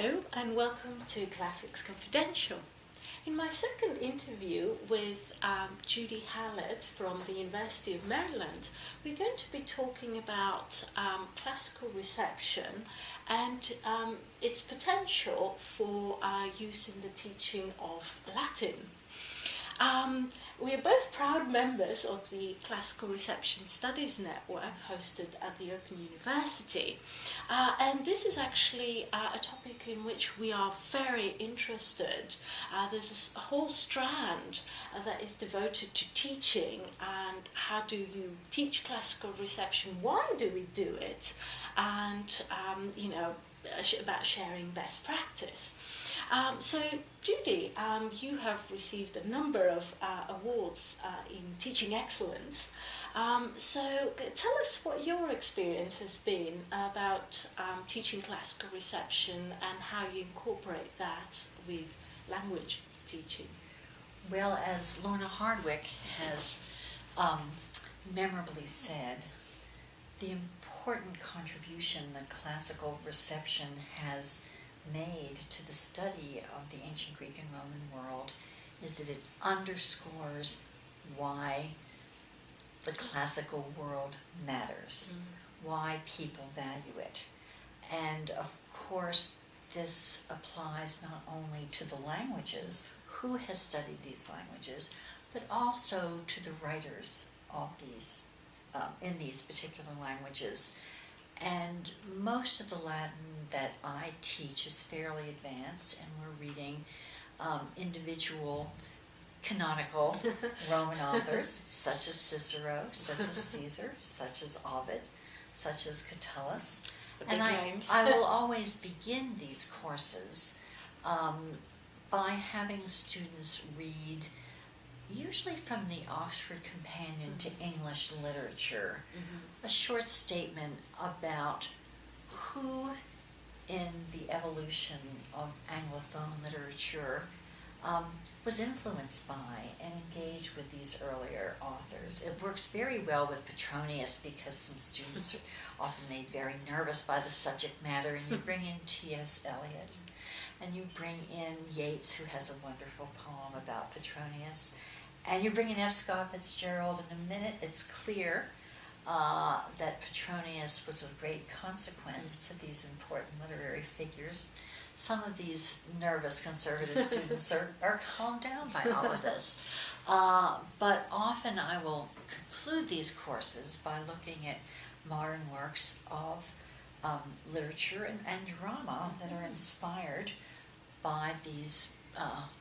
Hello and welcome to Classics Confidential. In my second interview with Judy Hallett from the University of Maryland, we're going to be talking about classical reception and its potential for use in the teaching of Latin. We are both proud members of the Classical Reception Studies Network hosted at the Open University, and this is actually a topic in which we are very interested. There's a whole strand that is devoted to teaching and how do you teach classical reception, why do we do it, and about sharing best practice. So Judy, you have received a number of awards in teaching excellence. So tell us what your experience has been about teaching classical reception and how you incorporate that with language teaching. Well, as Lorna Hardwick has memorably said, the important contribution that classical reception has made to the study of the ancient Greek and Roman world is that it underscores why the classical world matters, why people value it. And of course, this applies not only to the languages, who has studied these languages, but also to the writers of these in these particular languages. And most of the Latin that I teach is fairly advanced, and we're reading individual canonical Roman authors, such as Cicero, such as Caesar, such as Ovid, such as Catullus. And I will always begin these courses by having students read, usually from the Oxford Companion to English Literature, a short statement about who in the evolution of Anglophone literature was influenced by and engaged with these earlier authors. It works very well with Petronius because some students are often made very nervous by the subject matter, and you bring in T.S. Eliot, and you bring in Yeats, who has a wonderful poem about Petronius, and you bring in F. Scott Fitzgerald, and the minute it's clear that Petronius was of great consequence to these important literary figures, some of these nervous conservative students are calmed down by all of this. But often I will conclude these courses by looking at modern works of literature and drama that are inspired by these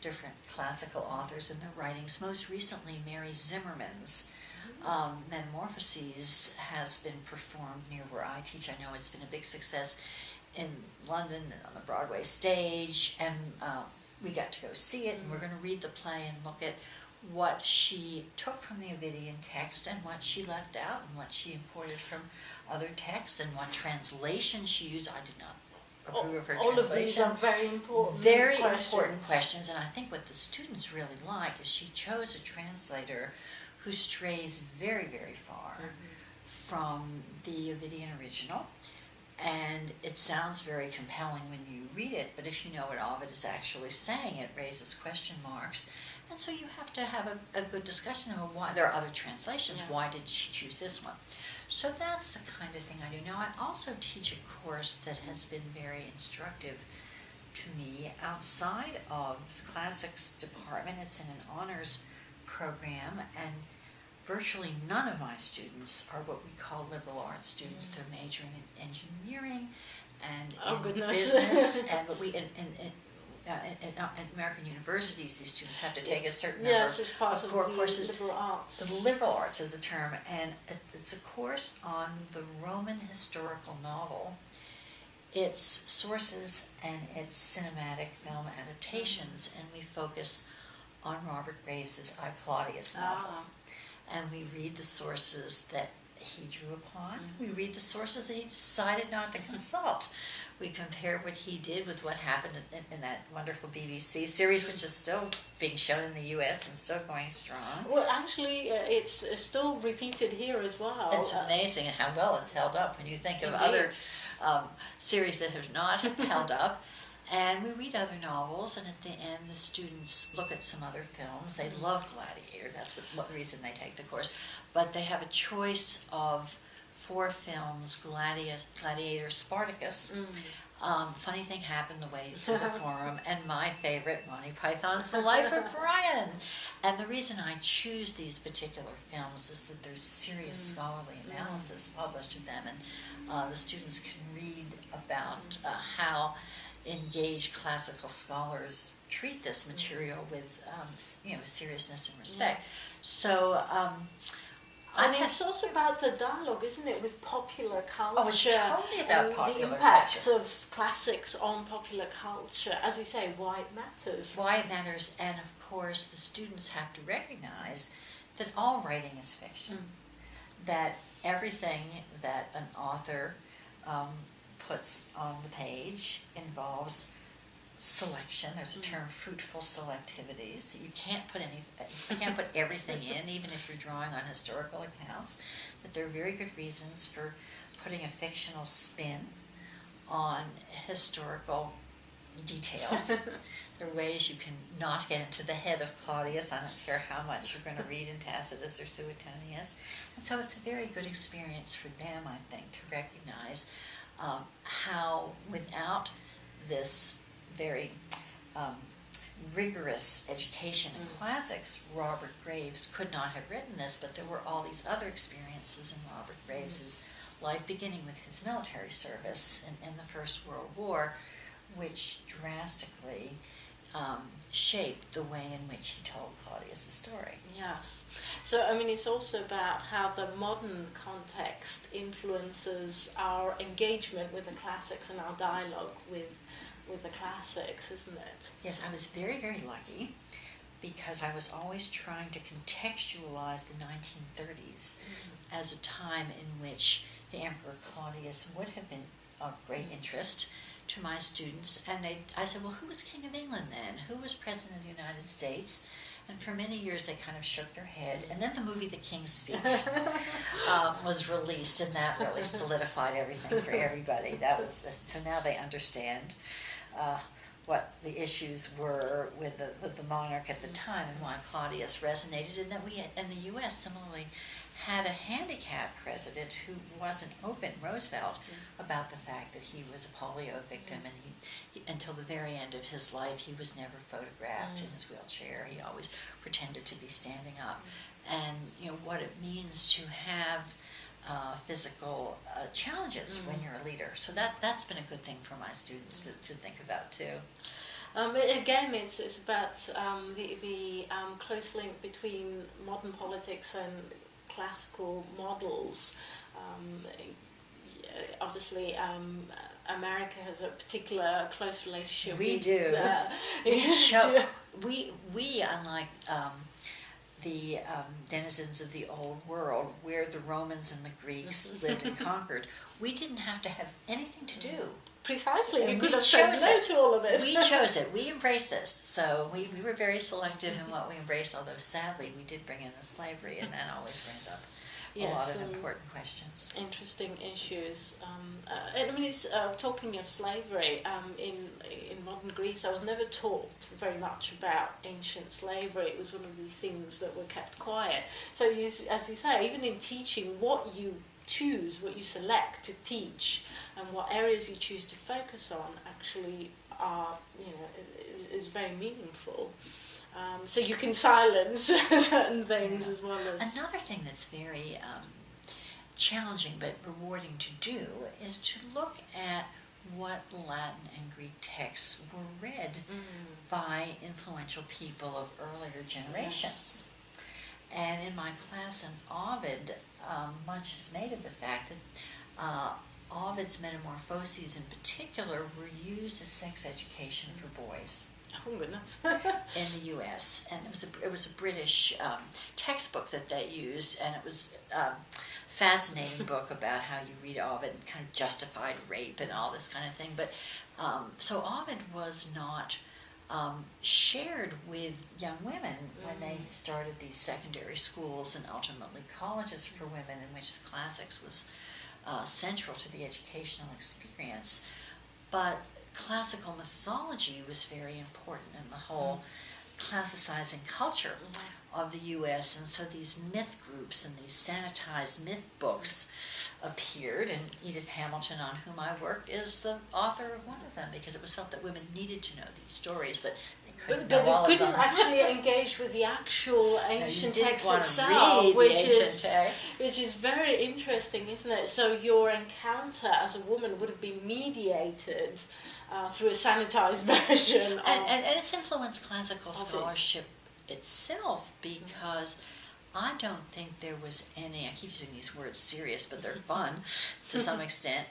different classical authors and their writings. Most recently, Mary Zimmerman's Metamorphoses has been performed near where I teach. I know it's been a big success in London and on the Broadway stage, and we got to go see it, and we're going to read the play and look at what she took from the Ovidian text and what she left out and what she imported from other texts and what translation she used. I did not approve of her translation. All of these are very important important questions, and I think what the students really like is she chose a translator who strays very, very far from the Ovidian original, and it sounds very compelling when you read it, but if you know what Ovid is actually saying, it raises question marks, and so you have to have a good discussion about why. There are other translations. Yeah. Why did she choose this one? So that's the kind of thing I do. Now, I also teach a course that has been very instructive to me outside of the classics department. It's in an honors program, and virtually none of my students are what we call liberal arts students. They're majoring in engineering and in business, and but we in American universities, these students have to take a certain number of core courses. Liberal arts. The liberal arts is the term, and it's a course on the Roman historical novel, its sources and its cinematic film adaptations, and we focus on Robert Graves' I, Claudius novels. And we read the sources that he drew upon. We read the sources that he decided not to consult. We compare what he did with what happened in that wonderful BBC series, which is still being shown in the U.S. and still going strong. Well, actually, it's still repeated here as well. It's amazing how well it's held up when you think of other series that have not held up. And we read other novels, and at the end the students look at some other films. They love Gladiator, that's what the reason they take the course. But they have a choice of 4 films: Gladiator, Spartacus. Funny thing happened the way to the forum, and my favorite, Monty Python's The Life of Brian. And the reason I choose these particular films is that there's serious scholarly analysis published of them, and the students can read about how engaged classical scholars treat this material with seriousness and respect. So and it's also about the dialogue, isn't it, with popular culture? Oh, it's totally about popular the impact culture. of classics on popular culture. As you say, why it matters. Why it matters, and of course the students have to recognize that all writing is fiction. That everything that an author puts on the page involves selection. There's a term, fruitful selectivities. You can't put everything in, even if you're drawing on historical accounts. That there are very good reasons for putting a fictional spin on historical details. There are ways you can not get into the head of Claudius. I don't care how much you're going to read in Tacitus or Suetonius. And so it's a very good experience for them, I think, to recognize how without this very rigorous education in classics, Robert Graves could not have written this, but there were all these other experiences in Robert Graves's life, beginning with his military service in the First World War, which drastically shaped the way in which he told Claudius the story. Yes. So, I mean, it's also about how the modern context influences our engagement with the classics and our dialogue with the classics, isn't it? Yes, I was very, very lucky because I was always trying to contextualize the 1930s as a time in which the Emperor Claudius would have been of great interest to my students. And I said, well, who was King of England then? Who was President of the United States? And for many years they kind of shook their head. And then the movie The King's Speech was released, and that really solidified everything for everybody. So now they understand what the issues were with the monarch at the time and why Claudius resonated, and that we in the U.S. similarly had a handicapped president who wasn't open, Roosevelt, about the fact that he was a polio victim, and he until the very end of his life he was never photographed in his wheelchair. He always pretended to be standing up, and what it means to have physical challenges when you're a leader. So that's been a good thing for my students to think about too. Again, it's about the close link between modern politics and classical models. Obviously, America has a particular close relationship. We with do. We unlike the denizens of the old world, where the Romans and the Greeks lived and conquered, we didn't have to have anything to do. Precisely, And you we could have said chose no it. to all of it. We chose it. We embraced this. So we were very selective in what we embraced, although sadly we did bring in the slavery, and that always brings up a lot of important questions. Interesting issues. And I mean, it's, talking of slavery, in modern Greece, I was never taught very much about ancient slavery. It was one of these things that were kept quiet. So, as you say, even in teaching, what you choose, what you select to teach, and what areas you choose to focus on actually are, is very meaningful. So you can silence certain things as well as... Another thing that's very challenging but rewarding to do is to look at what Latin and Greek texts were read by influential people of earlier generations. And in my class in Ovid, much is made of the fact that Ovid's Metamorphoses in particular were used as sex education for boys. Oh, goodness. In the U.S., and it was a British textbook that they used, and it was a fascinating book about how you read Ovid and kind of justified rape and all this kind of thing. But so Ovid was not shared with young women when they started these secondary schools and ultimately colleges for women, in which the classics was central to the educational experience. But classical mythology was very important in the whole classicizing culture of the U.S., and so these myth groups and these sanitized myth books appeared, and Edith Hamilton, on whom I worked, is the author of one of them, because it was felt that women needed to know these stories, but they couldn't know all of them. But they couldn't actually engage with the actual ancient text itself, read which the ancient text. Which is very interesting, isn't it? So your encounter as a woman would have been mediated through a sanitized version of... And it's influenced classical scholarship itself, because I don't think there was any, I keep using these words serious, but they're fun to some extent,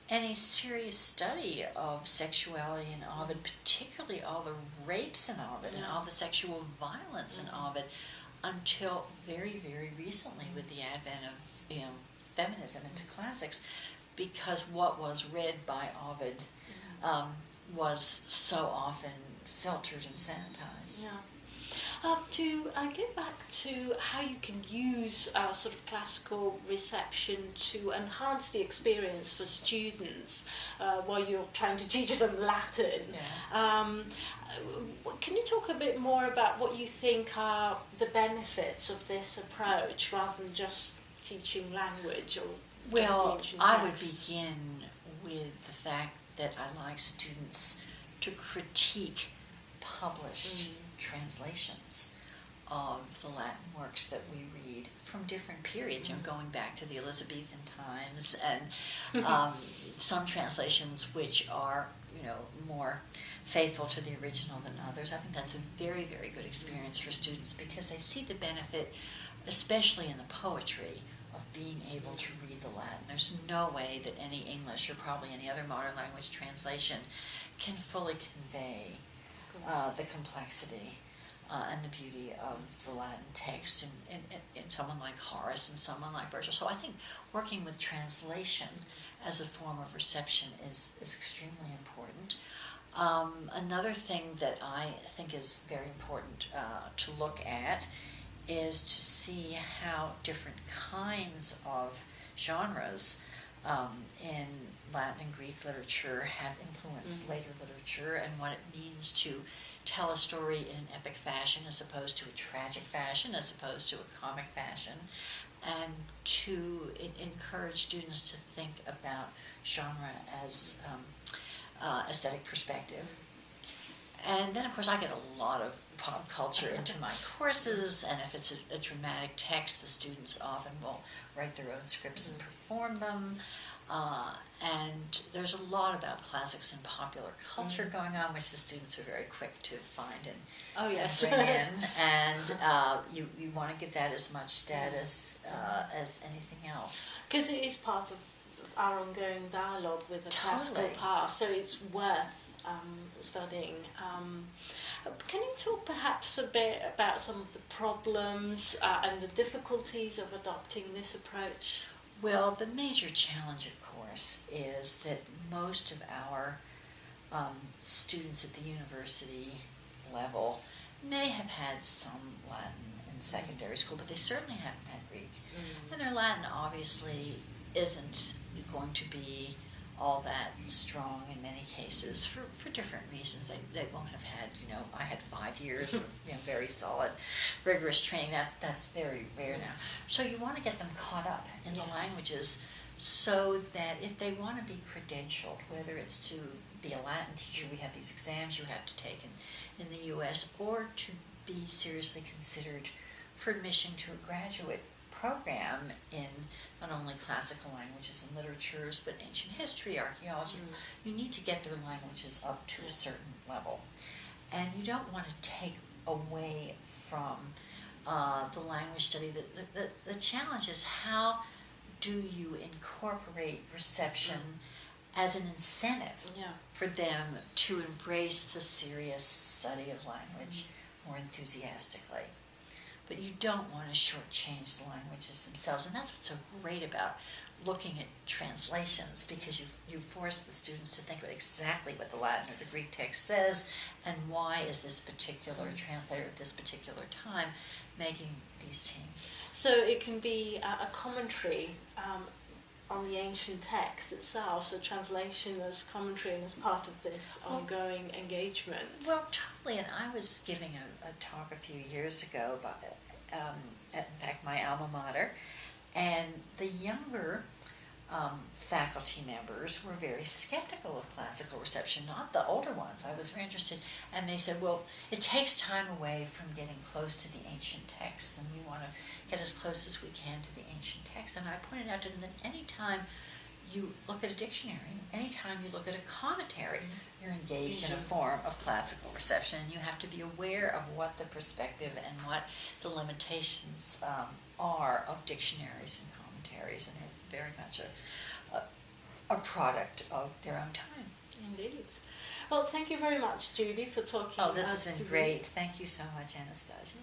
any serious study of sexuality in Ovid, particularly all the rapes in Ovid and all the sexual violence in Ovid, until very, very recently with the advent of feminism into classics, because what was read by Ovid was so often filtered and sanitized. Yeah. To get back to how you can use sort of classical reception to enhance the experience for students while you're trying to teach them Latin. Can you talk a bit more about what you think are the benefits of this approach, rather than just teaching language or just the ancient I would texts? begin with the fact that I like students to critique published translations of the Latin works that we read from different periods, going back to the Elizabethan times, and some translations which are, more faithful to the original than others. I think that's a very, very good experience for students, because they see the benefit, especially in the poetry, of being able to read the Latin. There's no way that any English, or probably any other modern language translation, can fully convey the complexity and the beauty of the Latin text in someone like Horace and someone like Virgil. So I think working with translation as a form of reception is extremely important. Another thing that I think is very important to look at is to see how different kinds of genres in Latin and Greek literature have influenced later literature, and what it means to tell a story in an epic fashion as opposed to a tragic fashion, as opposed to a comic fashion, and to encourage students to think about genre as aesthetic perspective. And then, of course, I get a lot of pop culture into my courses, and if it's a dramatic text, the students often will write their own scripts and perform them. And there's a lot about classics and popular culture going on, which the students are very quick to find and bring in. And you want to give that as much status as anything else. Because it is part of our ongoing dialogue with the classical past, so it's worth studying. Can you talk perhaps a bit about some of the problems and the difficulties of adopting this approach? Well, the major challenge, of course, is that most of our students at the university level may have had some Latin in secondary school, but they certainly haven't had Greek. And their Latin obviously isn't going to be all that strong in many cases for different reasons. They won't have had, I had 5 years of very solid, rigorous training. That's very rare now. So you want to get them caught up in the languages so that if they want to be credentialed, whether it's to be a Latin teacher, we have these exams you have to take in the U.S., or to be seriously considered for admission to a graduate program in not only classical languages and literatures, but ancient history, archaeology. You need to get their languages up to a certain level. And you don't want to take away from the language study. The challenge is, how do you incorporate reception as an incentive for them to embrace the serious study of language more enthusiastically? But you don't want to shortchange the languages themselves. And that's what's so great about looking at translations, because you force the students to think about exactly what the Latin or the Greek text says, and why is this particular translator at this particular time making these changes. So it can be a commentary on the ancient text itself, so translation as commentary and as part of this ongoing engagement. Well, totally. And I was giving a talk a few years ago at, in fact, my alma mater, and the younger faculty members were very skeptical of classical reception, not the older ones. I was very interested, and they said, well, it takes time away from getting close to the ancient texts, and we want to get as close as we can to the ancient texts. And I pointed out to them that any time you look at a dictionary, anytime you look at a commentary, you're engaged in a form of classical reception, and you have to be aware of what the perspective and what the limitations are of dictionaries and commentaries, and they're very much a product of their own time. Indeed. Well, thank you very much, Judy, for talking. Oh, this has been great. Thank you so much, Anastasia.